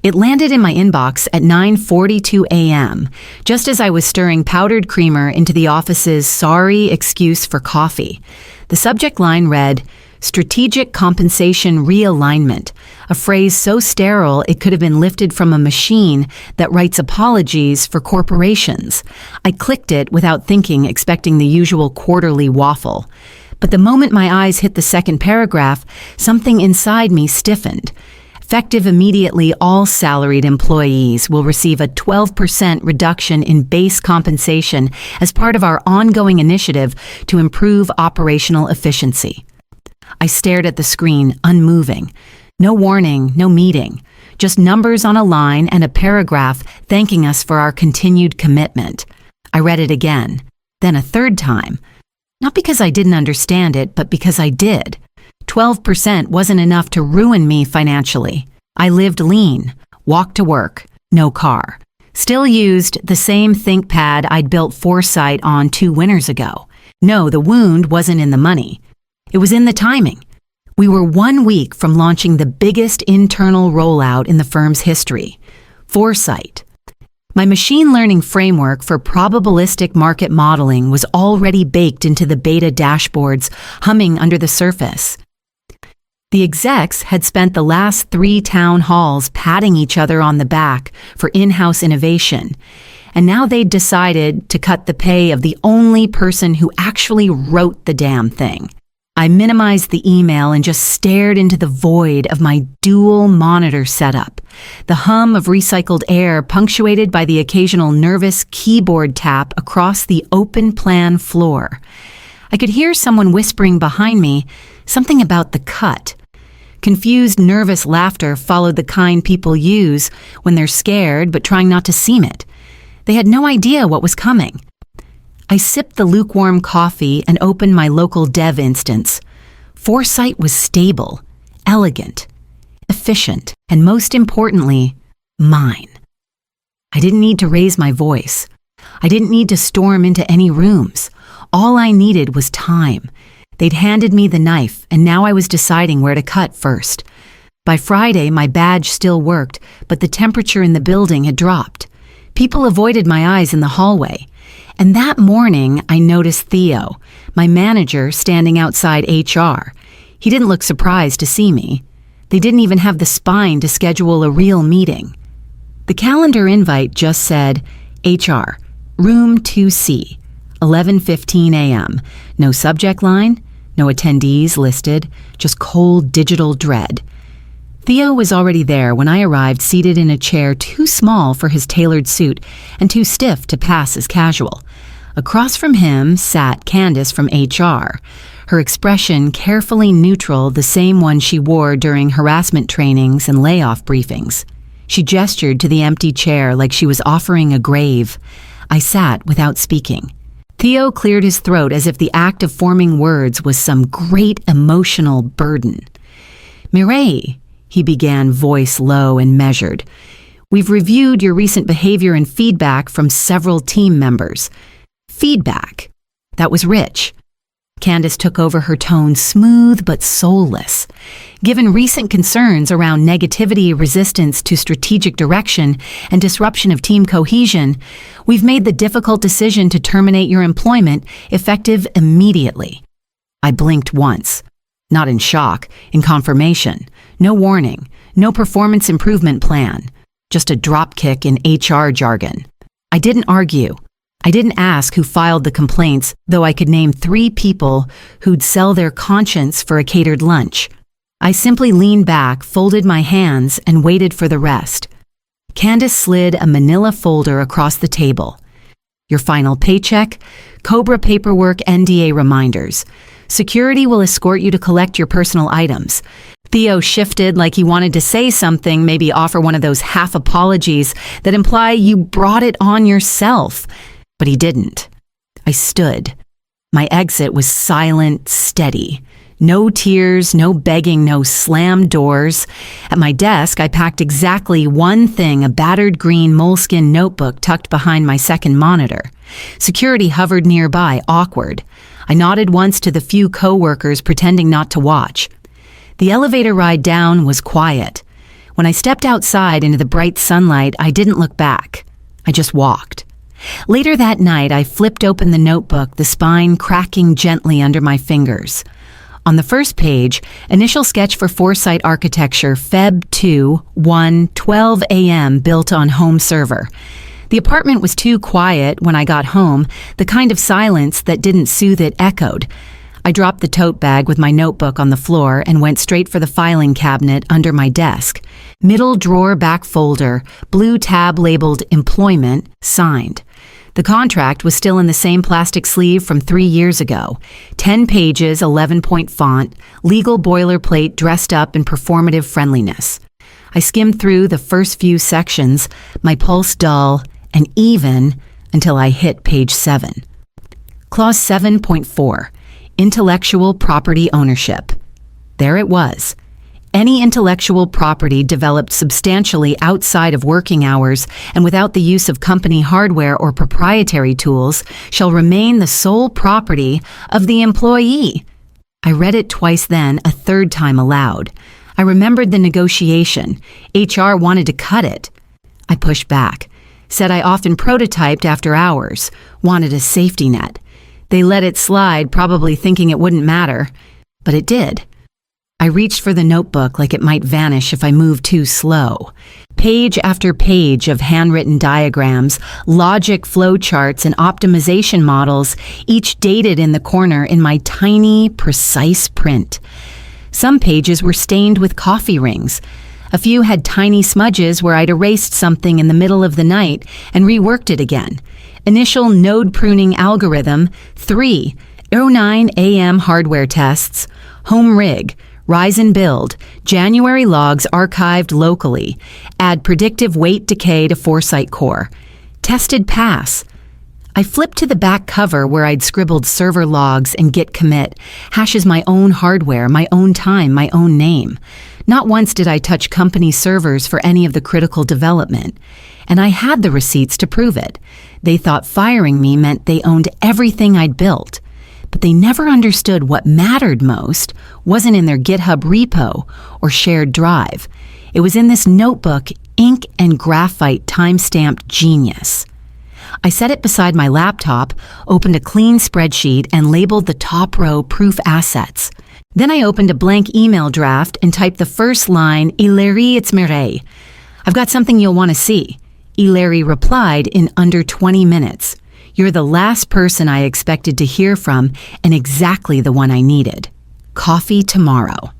It landed in my inbox at 9:42 a.m., just as I was stirring powdered creamer into the office's sorry excuse for coffee. The subject line read, "Strategic Compensation Realignment," a phrase so sterile it could have been lifted from a machine that writes apologies for corporations. I clicked it without thinking, expecting the usual quarterly waffle. But the moment my eyes hit the second paragraph, something inside me stiffened. Effective immediately, all salaried employees will receive a 12% reduction in base compensation as part of our ongoing initiative to improve operational efficiency. I stared at the screen, unmoving. No warning, no meeting. Just numbers on a line and a paragraph thanking us for our continued commitment. I read it again, then a third time. Not because I didn't understand it, but because I did. 12% wasn't enough to ruin me financially. I lived lean, walked to work, no car. Still used the same ThinkPad I'd built foresight on 2 winters ago. No, the wound wasn't in the money. It was in the timing. We were 1 week from launching the biggest internal rollout in the firm's history. Foresight. My machine learning framework for probabilistic market modeling was already baked into the beta dashboards, humming under the surface. The execs had spent the last 3 town halls patting each other on the back for in-house innovation, and now they'd decided to cut the pay of the only person who actually wrote the damn thing. I minimized the email and just stared into the void of my dual monitor setup, the hum of recycled air punctuated by the occasional nervous keyboard tap across the open plan floor. I could hear someone whispering behind me, something about the cut. Confused, nervous laughter followed the kind people use when they're scared but trying not to seem it. They had no idea what was coming. I sipped the lukewarm coffee and opened my local dev instance. Foresight was stable, elegant, efficient, and most importantly, mine. I didn't need to raise my voice. I didn't need to storm into any rooms. All I needed was time. They'd handed me the knife, and now I was deciding where to cut first. By Friday, my badge still worked, but the temperature in the building had dropped. People avoided my eyes in the hallway. And that morning, I noticed Theo, my manager, standing outside HR. He didn't look surprised to see me. They didn't even have the spine to schedule a real meeting. The calendar invite just said, HR, room 2C, 11:15 a.m. No subject line, no attendees listed, just cold digital dread. Theo was already there when I arrived, seated in a chair too small for his tailored suit and too stiff to pass as casual. Across from him sat Candace from HR, her expression carefully neutral, the same one she wore during harassment trainings and layoff briefings. She gestured to the empty chair like she was offering a grave. I sat without speaking. Theo cleared his throat as if the act of forming words was some great emotional burden. Mireille, he began, voice low and measured. We've reviewed your recent behavior and feedback from several team members. Feedback. That was rich. Candace took over, her tone smooth but soulless. Given recent concerns around negativity, resistance to strategic direction, and disruption of team cohesion, we've made the difficult decision to terminate your employment effective immediately. I blinked once. Not in shock, in confirmation. No warning, no performance improvement plan. Just a dropkick in HR jargon. I didn't argue. I didn't ask who filed the complaints, though I could name 3 people who'd sell their conscience for a catered lunch. I simply leaned back, folded my hands, and waited for the rest. Candace slid a manila folder across the table. Your final paycheck, COBRA paperwork, NDA reminders. Security will escort you to collect your personal items. Theo shifted like he wanted to say something, maybe offer one of those half apologies that imply you brought it on yourself. But he didn't. I stood. My exit was silent, steady. No tears, no begging, no slammed doors. At my desk, I packed exactly one thing, a battered green moleskin notebook tucked behind my second monitor. Security hovered nearby, awkward. I nodded once to the few co-workers pretending not to watch. The elevator ride down was quiet. When I stepped outside into the bright sunlight, I didn't look back. I just walked. Later that night, I flipped open the notebook, the spine cracking gently under my fingers. On the first page, initial sketch for Foresight Architecture, Feb 2, 1, 12 a.m., built on home server. The apartment was too quiet when I got home, the kind of silence that didn't soothe it echoed. I dropped the tote bag with my notebook on the floor and went straight for the filing cabinet under my desk. Middle drawer back folder, blue tab labeled Employment, signed. The contract was still in the same plastic sleeve from 3 years ago. 10 pages, 11-point font, legal boilerplate dressed up in performative friendliness. I skimmed through the first few sections, my pulse dull and even until I hit page 7. Clause 7.4. Intellectual property ownership. There it was. Any intellectual property developed substantially outside of working hours and without the use of company hardware or proprietary tools shall remain the sole property of the employee. I read it twice then, a third time aloud. I remembered the negotiation. HR wanted to cut it. I pushed back, said I often prototyped after hours, wanted a safety net. They let it slide, probably thinking it wouldn't matter, but it did. I reached for the notebook like it might vanish if I moved too slow. Page after page of handwritten diagrams, logic flowcharts, and optimization models, each dated in the corner in my tiny, precise print. Some pages were stained with coffee rings. A few had tiny smudges where I'd erased something in the middle of the night and reworked it again. Initial node pruning algorithm, 3, 09 AM hardware tests, home rig, rise and build, January logs archived locally, add predictive weight decay to Foresight Core. Tested pass. I flipped to the back cover where I'd scribbled server logs and git commit, hashes my own hardware, my own time, my own name. Not once did I touch company servers for any of the critical development. And I had the receipts to prove it. They thought firing me meant they owned everything I'd built. But they never understood what mattered most wasn't in their GitHub repo or shared drive. It was in this notebook, ink and graphite time-stamped genius. I set it beside my laptop, opened a clean spreadsheet, and labeled the top row proof assets. Then I opened a blank email draft and typed the first line, Hilary, it's Mireille. I've got something you'll want to see. Hilary replied in under 20 minutes. You're the last person I expected to hear from and exactly the one I needed. Coffee tomorrow.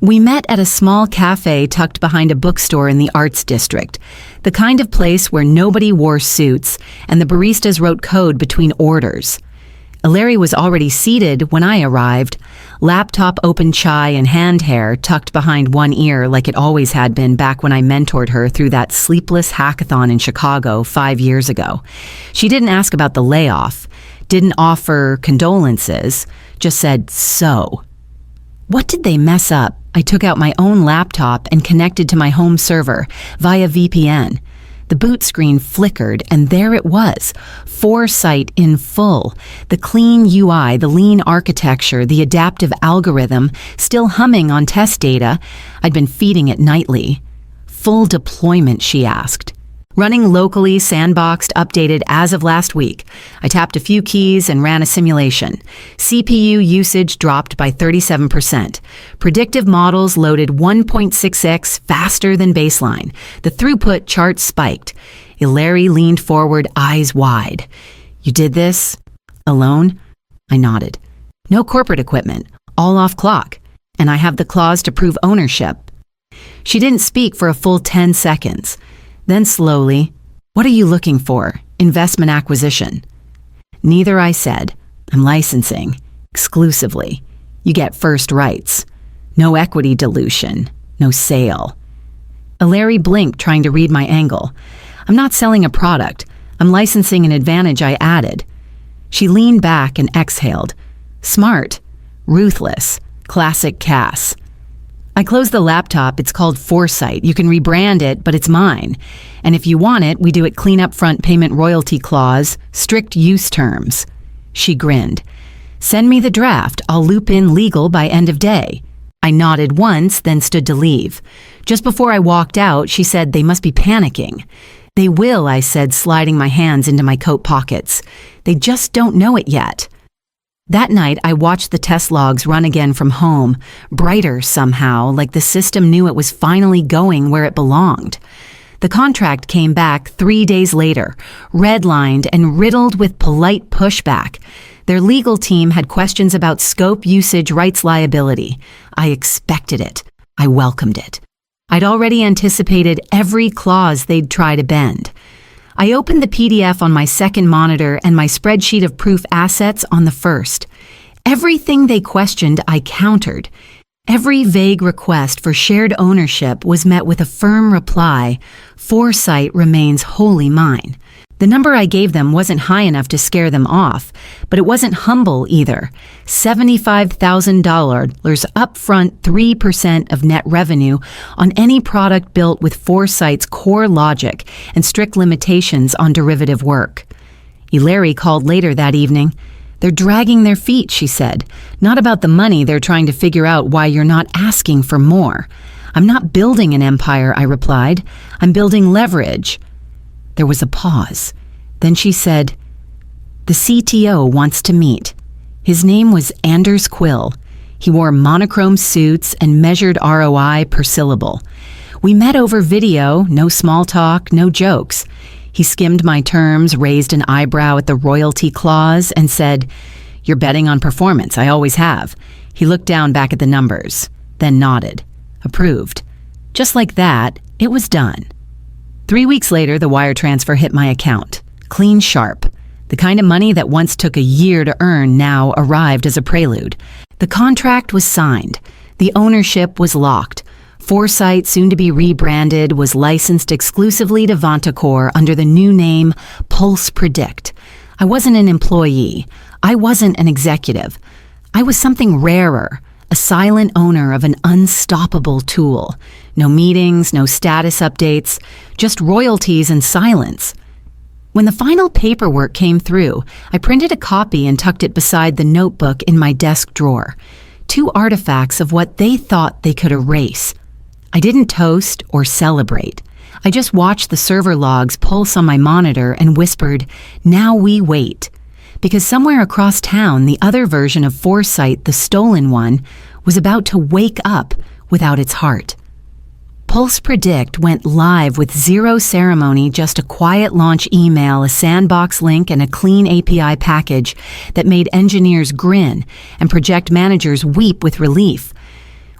We met at a small cafe tucked behind a bookstore in the Arts District, the kind of place where nobody wore suits and the baristas wrote code between orders. Hilary was already seated when I arrived, laptop open chai and hand hair tucked behind one ear like it always had been back when I mentored her through that sleepless hackathon in Chicago 5 years ago. She didn't ask about the layoff, didn't offer condolences, just said, so. What did they mess up? I took out my own laptop and connected to my home server via VPN. The boot screen flickered, and there it was, Foresight in full. The clean UI, the lean architecture, the adaptive algorithm, still humming on test data. I'd been feeding it nightly. Full deployment, she asked. Running locally, sandboxed, updated as of last week. I tapped a few keys and ran a simulation. CPU usage dropped by 37%. Predictive models loaded 1.6x faster than baseline. The throughput chart spiked. Hilary leaned forward, eyes wide. You did this? Alone? I nodded. No corporate equipment, all off clock. And I have the clause to prove ownership. She didn't speak for a full 10 seconds. Then slowly, what are you looking for? Investment acquisition. Neither, I said. I'm licensing. Exclusively. You get first rights. No equity dilution. No sale. Hilary blinked, trying to read my angle. I'm not selling a product. I'm licensing an advantage I added. She leaned back and exhaled. Smart. Ruthless. Classic Cass. I closed the laptop. It's called Foresight. You can rebrand it, but it's mine. And if you want it, we do it clean up front payment royalty clause, strict use terms. She grinned. Send me the draft. I'll loop in legal by end of day. I nodded once, then stood to leave. Just before I walked out, she said they must be panicking. They will, I said, sliding my hands into my coat pockets. They just don't know it yet. That night, I watched the test logs run again from home, brighter somehow, like the system knew it was finally going where it belonged. The contract came back 3 days later, redlined and riddled with polite pushback. Their legal team had questions about scope, usage, rights, liability. I expected it. I welcomed it. I'd already anticipated every clause they'd try to bend. I opened the PDF on my second monitor and my spreadsheet of proof assets on the first. Everything they questioned, I countered. Every vague request for shared ownership was met with a firm reply, "Foresight remains wholly mine." The number I gave them wasn't high enough to scare them off, but it wasn't humble either. $75,000 upfront, 3% of net revenue on any product built with Foresight's core logic and strict limitations on derivative work. Hilary called later that evening. "They're dragging their feet," she said. "Not about the money, they're trying to figure out why you're not asking for more." "I'm not building an empire," I replied. "I'm building leverage." There was a pause. Then she said, "The CTO wants to meet." His name was Anders Quill. He wore monochrome suits and measured ROI per syllable. We met over video, no small talk, no jokes. He skimmed my terms, raised an eyebrow at the royalty clause, and said, "You're betting on performance, I always have." He looked down back at the numbers, then nodded. Approved. Just like that, it was done. 3 weeks later, the wire transfer hit my account. Clean sharp. The kind of money that once took a year to earn now arrived as a prelude. The contract was signed. The ownership was locked. Foresight, soon to be rebranded, was licensed exclusively to Vantacore under the new name Pulse Predict. I wasn't an employee. I wasn't an executive. I was something rarer, a silent owner of an unstoppable tool. No meetings, no status updates, just royalties and silence. When the final paperwork came through, I printed a copy and tucked it beside the notebook in my desk drawer. 2 artifacts of what they thought they could erase. I didn't toast or celebrate. I just watched the server logs pulse on my monitor and whispered, "Now we wait." Because somewhere across town, the other version of Foresight, the stolen one, was about to wake up without its heart. Pulse Predict went live with zero ceremony, just a quiet launch email, a sandbox link, and a clean API package that made engineers grin and project managers weep with relief.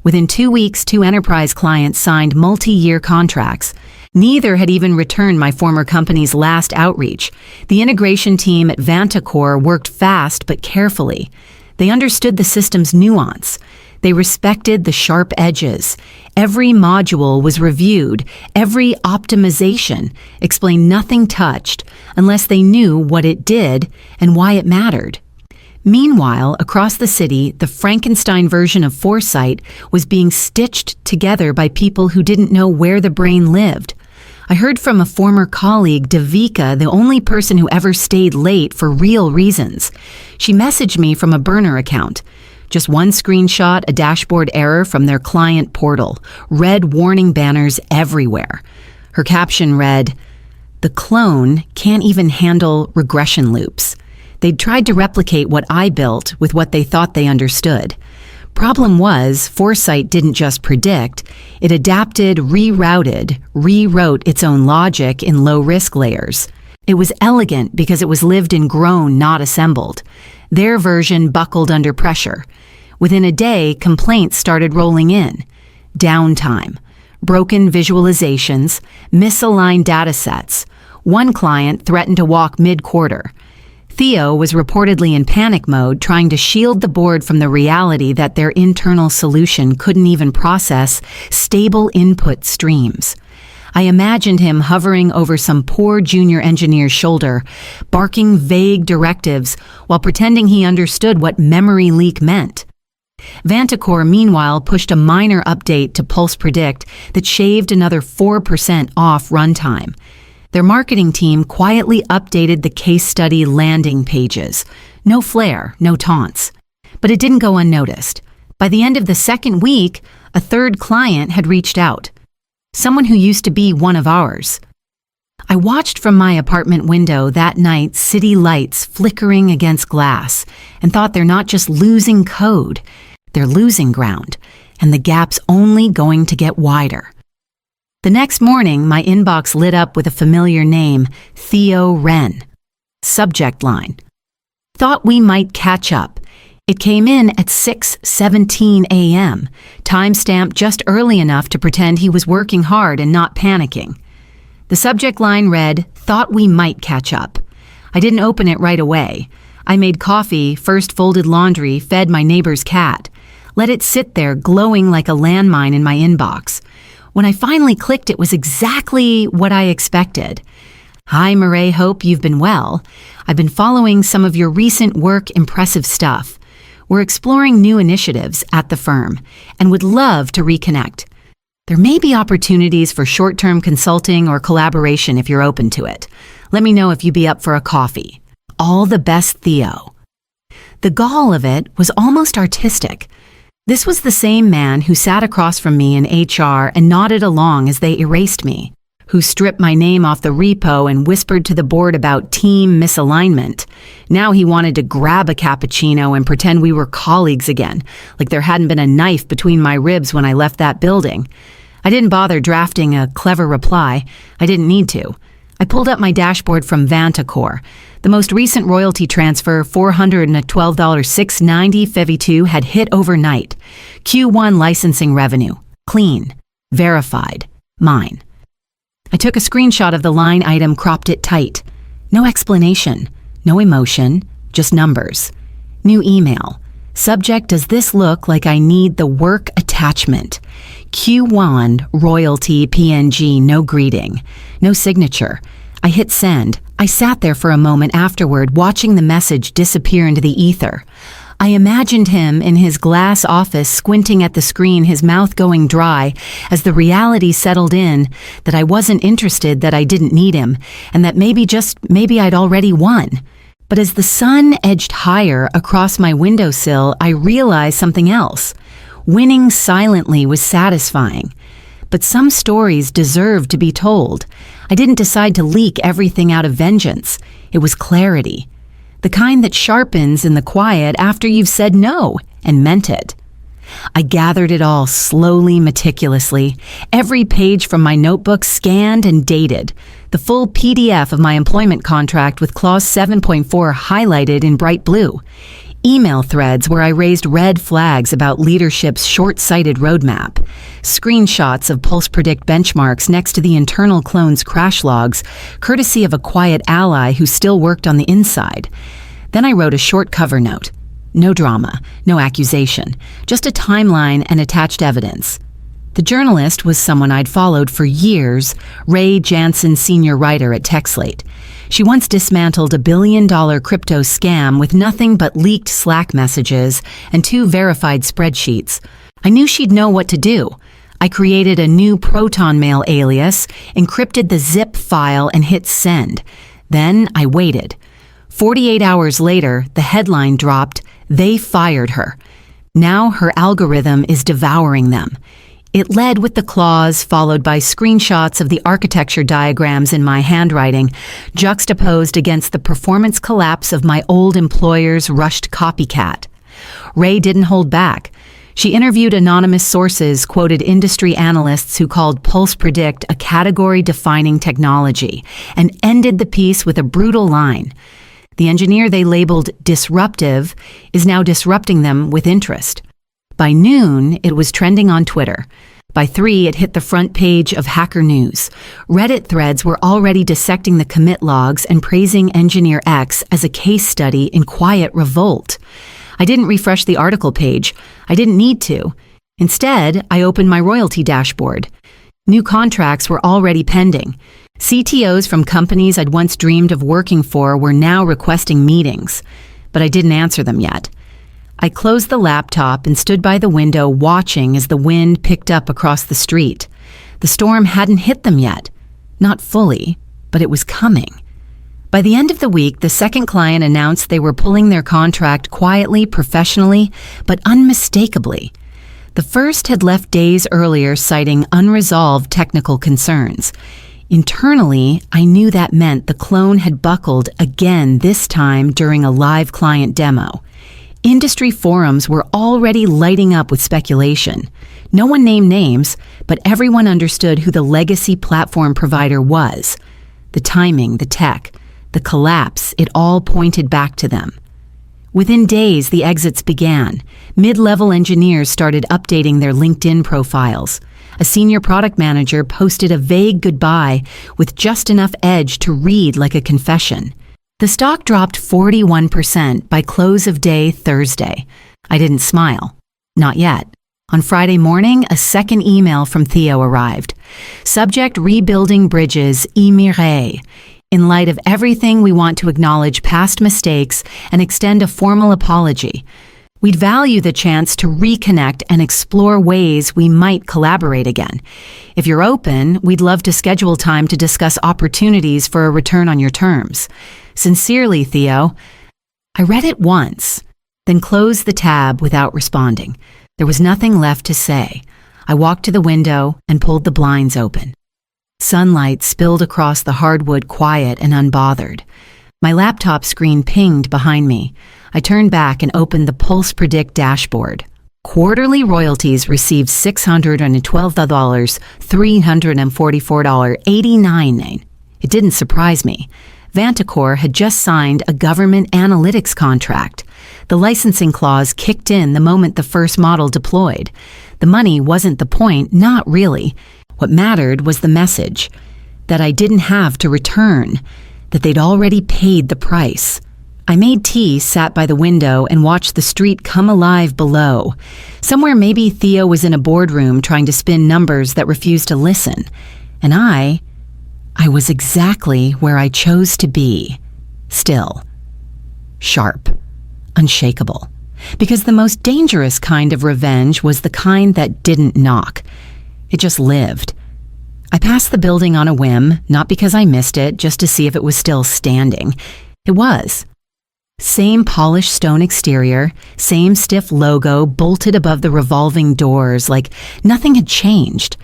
Within 2 weeks, 2 enterprise clients signed multi-year contracts. Neither had even returned my former company's last outreach. The integration team at Vantacore worked fast but carefully. They understood the system's nuance. They respected the sharp edges. Every module was reviewed, every optimization, explained nothing touched, unless they knew what it did and why it mattered. Meanwhile, across the city, the Frankenstein version of Foresight was being stitched together by people who didn't know where the brain lived. I heard from a former colleague, Devika, the only person who ever stayed late for real reasons. She messaged me from a burner account. Just one screenshot, a dashboard error from their client portal. Red warning banners everywhere. Her caption read, "The clone can't even handle regression loops." They'd tried to replicate what I built with what they thought they understood. Problem was, Foresight didn't just predict. It adapted, rerouted, rewrote its own logic in low-risk layers. It was elegant because it was lived and grown, not assembled. Their version buckled under pressure. Within a day, complaints started rolling in. Downtime, broken visualizations, misaligned datasets. One client threatened to walk mid-quarter. Theo was reportedly in panic mode, trying to shield the board from the reality that their internal solution couldn't even process stable input streams. I imagined him hovering over some poor junior engineer's shoulder, barking vague directives while pretending he understood what memory leak meant. Vantacore, meanwhile, pushed a minor update to Pulse Predict that shaved another 4% off runtime. Their marketing team quietly updated the case study landing pages. No flair, no taunts. But it didn't go unnoticed. By the end of the second week, a third client had reached out. someone who used to be one of ours. I watched from my apartment window that night city lights flickering against glass and thought they're not just losing code, they're losing ground, and the gap's only going to get wider. The next morning, my inbox lit up with a familiar name, Theo Wren. Subject line: thought we might catch up. It came in at 6:17 a.m., timestamped just early enough to pretend he was working hard and not panicking. The subject line read, "Thought we might catch up." I didn't open it right away. I made coffee, first folded laundry, fed my neighbor's cat. Let it sit there glowing like a landmine in my inbox. When I finally clicked, it was exactly what I expected. "Hi, Murray, hope you've been well. I've been following some of your recent work, impressive stuff. We're exploring new initiatives at the firm and would love to reconnect. There may be opportunities for short-term consulting or collaboration if you're open to it. Let me know if you'd be up for a coffee. All the best, Theo." The gall of it was almost artistic. This was the same man who sat across from me in HR and nodded along as they erased me, who stripped my name off the repo and whispered to the board about team misalignment. Now he wanted to grab a cappuccino and pretend we were colleagues again, like there hadn't been a knife between my ribs when I left that building. I didn't bother drafting a clever reply. I didn't need to. I pulled up my dashboard from Vantacor. The most recent royalty transfer, $412.690 FEV2, had hit overnight. Q1 licensing revenue. Clean. Verified. Mine. I took a screenshot of the line item, cropped it tight. No explanation. No emotion. Just numbers. New email. Subject: does this look like I need the work attachment? Q1 royalty PNG, no greeting. No signature. I hit send. I sat there for a moment afterward, watching the message disappear into the ether. I imagined him in his glass office, squinting at the screen, his mouth going dry, as the reality settled in that I wasn't interested, that I didn't need him, and that maybe I'd already won. But as the sun edged higher across my windowsill, I realized something else. Winning silently was satisfying. But some stories deserved to be told. I didn't decide to leak everything out of vengeance. It was clarity. The kind that sharpens in the quiet after you've said no and meant it. I gathered it all slowly, meticulously, every page from my notebook scanned and dated, the full PDF of my employment contract with clause 7.4 highlighted in bright blue, email threads where I raised red flags about leadership's short-sighted roadmap, screenshots of Pulse Predict benchmarks next to the internal clone's crash logs, courtesy of a quiet ally who still worked on the inside. Then I wrote a short cover note. No drama, no accusation, just a timeline and attached evidence. The journalist was someone I'd followed for years, Ray Jansen, senior writer at TechSlate. She once dismantled a $1 billion crypto scam with nothing but leaked Slack messages and 2 verified spreadsheets. I knew she'd know what to do. I created a new Proton Mail alias, encrypted the zip file, and hit send. Then I waited. 48 hours later, the headline dropped, "They fired her." Now her algorithm is devouring them. It led with the clause, followed by screenshots of the architecture diagrams in my handwriting, juxtaposed against the performance collapse of my old employer's rushed copycat. Ray didn't hold back. She interviewed anonymous sources, quoted industry analysts who called Pulse Predict a category-defining technology, and ended the piece with a brutal line. The engineer they labeled disruptive is now disrupting them with interest. By noon, it was trending on Twitter. By 3, it hit the front page of Hacker News. Reddit threads were already dissecting the commit logs and praising Engineer X as a case study in quiet revolt. I didn't refresh the article page. I didn't need to. Instead, I opened my royalty dashboard. New contracts were already pending. CTOs from companies I'd once dreamed of working for were now requesting meetings, but I didn't answer them yet. I closed the laptop and stood by the window watching as the wind picked up across the street. The storm hadn't hit them yet. Not fully, but it was coming. By the end of the week, the second client announced they were pulling their contract quietly, professionally, but unmistakably. The first had left days earlier, citing unresolved technical concerns. Internally, I knew that meant the clone had buckled again, this time during a live client demo. Industry forums were already lighting up with speculation. No one named names, but everyone understood who the legacy platform provider was. The timing, the tech, the collapse, it all pointed back to them. Within days, the exits began. Mid-level engineers started updating their LinkedIn profiles. A senior product manager posted a vague goodbye with just enough edge to read like a confession. The stock dropped 41% by close of day Thursday. I didn't smile. Not yet. On Friday morning, a second email from Theo arrived. Subject: rebuilding bridges, Emire. In light of everything, we want to acknowledge past mistakes and extend a formal apology. We'd value the chance to reconnect and explore ways we might collaborate again. If you're open, we'd love to schedule time to discuss opportunities for a return on your terms. Sincerely, Theo. I read it once, then closed the tab without responding. There was nothing left to say. I walked to the window and pulled the blinds open. Sunlight spilled across the hardwood, quiet and unbothered. My laptop screen pinged behind me. I turned back and opened the Pulse Predict dashboard. Quarterly royalties received $612, $344.89. It didn't surprise me. Vantacore had just signed a government analytics contract. The licensing clause kicked in the moment the first model deployed. The money wasn't the point, not really. What mattered was the message, that I didn't have to return, that they'd already paid the price. I made tea, sat by the window, and watched the street come alive below. Somewhere maybe Theo was in a boardroom trying to spin numbers that refused to listen. And I was exactly where I chose to be. Still. Sharp. Unshakable. Because the most dangerous kind of revenge was the kind that didn't knock. It just lived. I passed the building on a whim, not because I missed it, just to see if it was still standing. It was. Same polished stone exterior, same stiff logo bolted above the revolving doors, like nothing had changed.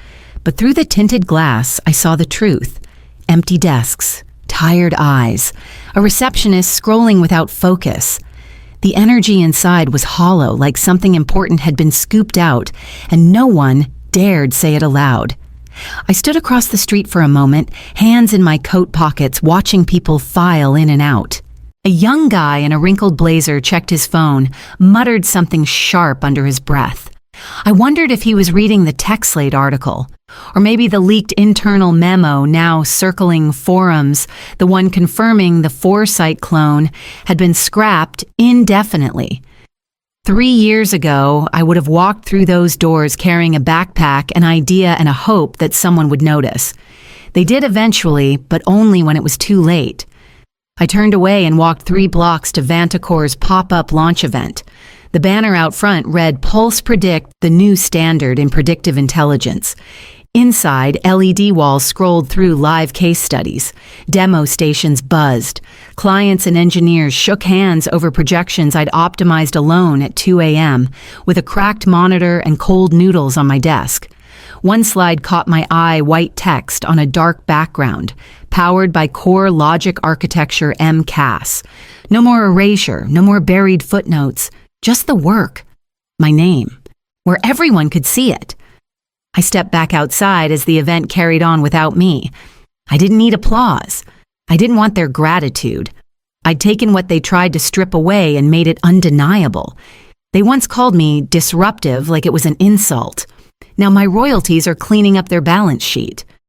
But through the tinted glass, I saw the truth. Empty desks, tired eyes, a receptionist scrolling without focus. The energy inside was hollow, like something important had been scooped out, and no one dared say it aloud. I stood across the street for a moment, hands in my coat pockets, watching people file in and out. A young guy in a wrinkled blazer checked his phone, muttered something sharp under his breath. I wondered if he was reading the TechSlate article, or maybe the leaked internal memo now circling forums, the one confirming the Foresight clone had been scrapped indefinitely. 3 years ago, I would have walked through those doors carrying a backpack, an idea, and a hope that someone would notice. They did eventually, but only when it was too late. I turned away and walked 3 blocks to Vantacore's pop-up launch event. The banner out front read Pulse Predict, the new standard in predictive intelligence. Inside, LED walls scrolled through live case studies. Demo stations buzzed. Clients and engineers shook hands over projections I'd optimized alone at 2 a.m., with a cracked monitor and cold noodles on my desk. One slide caught my eye, white text on a dark background, powered by core logic architecture MCAS. No more erasure, no more buried footnotes, just the work. My name, where everyone could see it. I stepped back outside as the event carried on without me. I didn't need applause. I didn't want their gratitude. I'd taken what they tried to strip away and made it undeniable. They once called me disruptive like it was an insult. Now my royalties are cleaning up their balance sheet.